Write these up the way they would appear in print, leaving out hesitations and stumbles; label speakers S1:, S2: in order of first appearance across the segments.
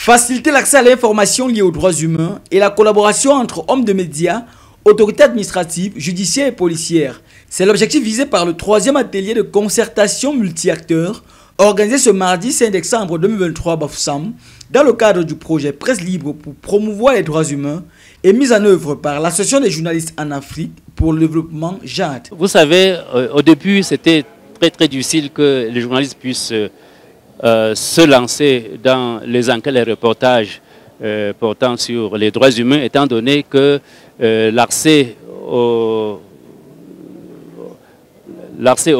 S1: Faciliter l'accès à l'information liée aux droits humains et la collaboration entre hommes de médias, autorités administratives, judiciaires et policières. C'est l'objectif visé par le 3e atelier de concertation multi-acteurs organisé ce mardi 5 décembre 2023 à Bafoussam dans le cadre du projet Presse Libre pour promouvoir les droits humains et mis en œuvre par l'Association des journalistes en Afrique pour le développement JAD.
S2: Vous savez, au début, c'était très difficile que les journalistes puissent se lancer dans les enquêtes et les reportages portant sur les droits humains, étant donné que l'accès aux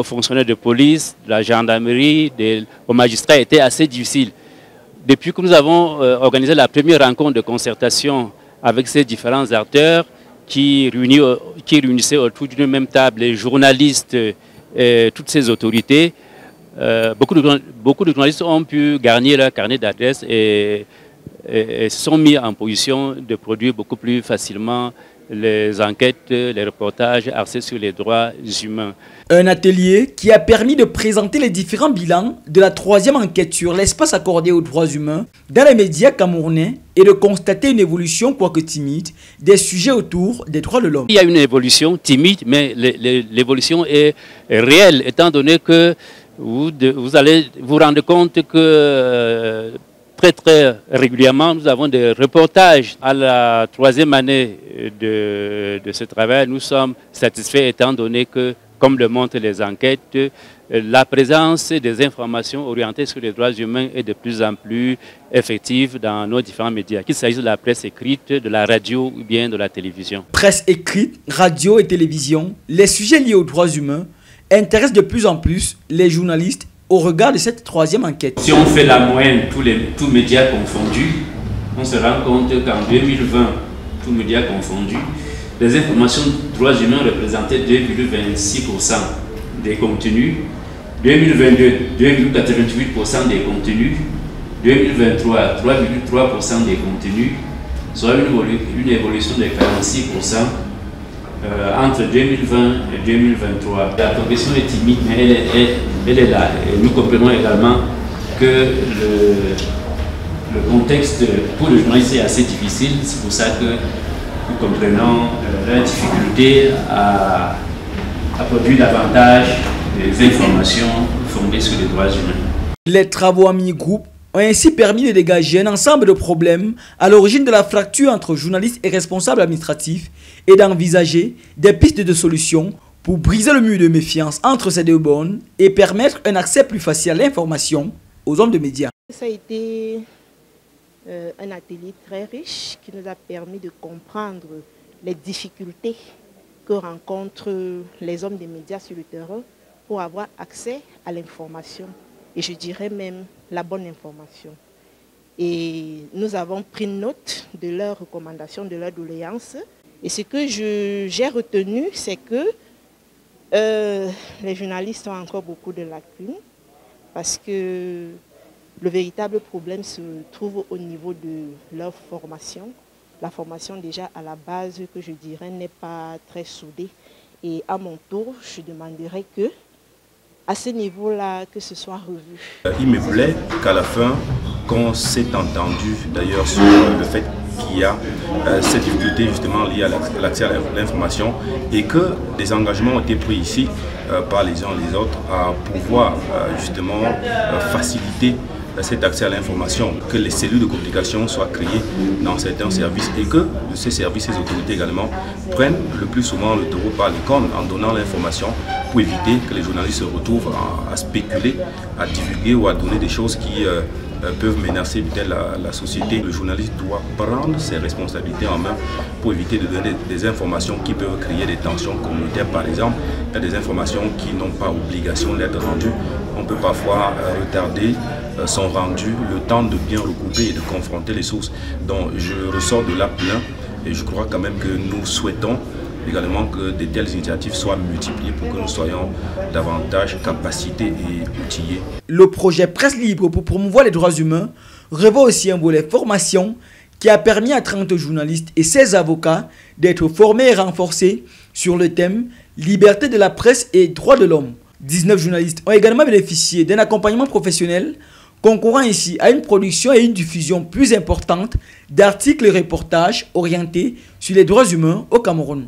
S2: fonctionnaires de police, de la gendarmerie, aux magistrats était assez difficile. Depuis que nous avons organisé la première rencontre de concertation avec ces différents acteurs qui réunissaient autour d'une même table les journalistes et toutes ces autorités, beaucoup de journalistes ont pu garnir leur carnet d'adresses et se sont mis en position de produire beaucoup plus facilement les enquêtes, les reportages axés sur les droits humains.
S1: Un atelier qui a permis de présenter les différents bilans de la 3e enquête sur l'espace accordé aux droits humains dans les médias camerounais et de constater une évolution, quoique timide, des sujets autour des droits de l'homme.
S2: Il y a une évolution timide, mais l'évolution est réelle, étant donné que vous allez vous rendre compte que très régulièrement, nous avons des reportages. À la 3e année de ce travail, nous sommes satisfaits étant donné que, comme le montrent les enquêtes, la présence des informations orientées sur les droits humains est de plus en plus effective dans nos différents médias, qu'il s'agisse de la presse écrite, de la radio ou bien de la télévision.
S1: Presse écrite, radio et télévision, les sujets liés aux droits humains intéressent de plus en plus les journalistes au regard de cette 3e enquête.
S2: Si on fait la moyenne, tous médias confondus, on se rend compte qu'en 2020, tous médias confondus, les informations de droits humains représentaient 2,26% des contenus, 2022, 2,88% des contenus, 2023, 3,3% des contenus, soit une évolution de 46%. Entre 2020 et 2023. La progression est timide, mais elle est là. Et nous comprenons également que le contexte pour les journalistes est assez difficile. C'est pour ça que nous comprenons la difficulté à produire davantage des informations fondées sur les droits humains.
S1: Les travaux en mini-groupe ont ainsi permis de dégager un ensemble de problèmes à l'origine de la fracture entre journalistes et responsables administratifs et d'envisager des pistes de solutions pour briser le mur de méfiance entre ces deux bornes et permettre un accès plus facile à l'information aux hommes de médias.
S3: Ça a été un atelier très riche qui nous a permis de comprendre les difficultés que rencontrent les hommes des médias sur le terrain pour avoir accès à l'information. Et je dirais même la bonne information. Et nous avons pris note de leurs recommandations, de leurs doléances. Et ce que j'ai retenu, c'est que les journalistes ont encore beaucoup de lacunes parce que le véritable problème se trouve au niveau de leur formation. La formation déjà à la base, que je dirais, n'est pas très soudée. Et à mon tour, je demanderais que à ce niveau-là, que ce soit revu.
S4: Il me plaît qu'à la fin, qu'on s'est entendu d'ailleurs sur le fait qu'il y a cette difficulté justement liée à l'accès à l'information et que des engagements ont été pris ici par les uns et les autres à pouvoir justement faciliter cet accès à l'information, que les cellules de communication soient créées dans certains services et que ces services, ces autorités également, prennent le plus souvent le taureau par les cornes en donnant l'information pour éviter que les journalistes se retrouvent à spéculer, à divulguer ou à donner des choses qui peuvent menacer la société. Le journaliste doit prendre ses responsabilités en main pour éviter de donner des informations qui peuvent créer des tensions communautaires. Par exemple, il y a des informations qui n'ont pas obligation d'être rendues. On peut parfois retarder son rendu, le temps de bien recouper et de confronter les sources. Donc je ressors de là plein et je crois quand même que nous souhaitons également que de telles initiatives soient multipliées pour que nous soyons davantage capacités et outillés.
S1: Le projet Presse Libre pour promouvoir les droits humains revêt aussi un volet formation qui a permis à 30 journalistes et 16 avocats d'être formés et renforcés sur le thème liberté de la presse et droits de l'homme. 19 journalistes ont également bénéficié d'un accompagnement professionnel concourant ainsi à une production et une diffusion plus importante d'articles et reportages orientés sur les droits humains au Cameroun.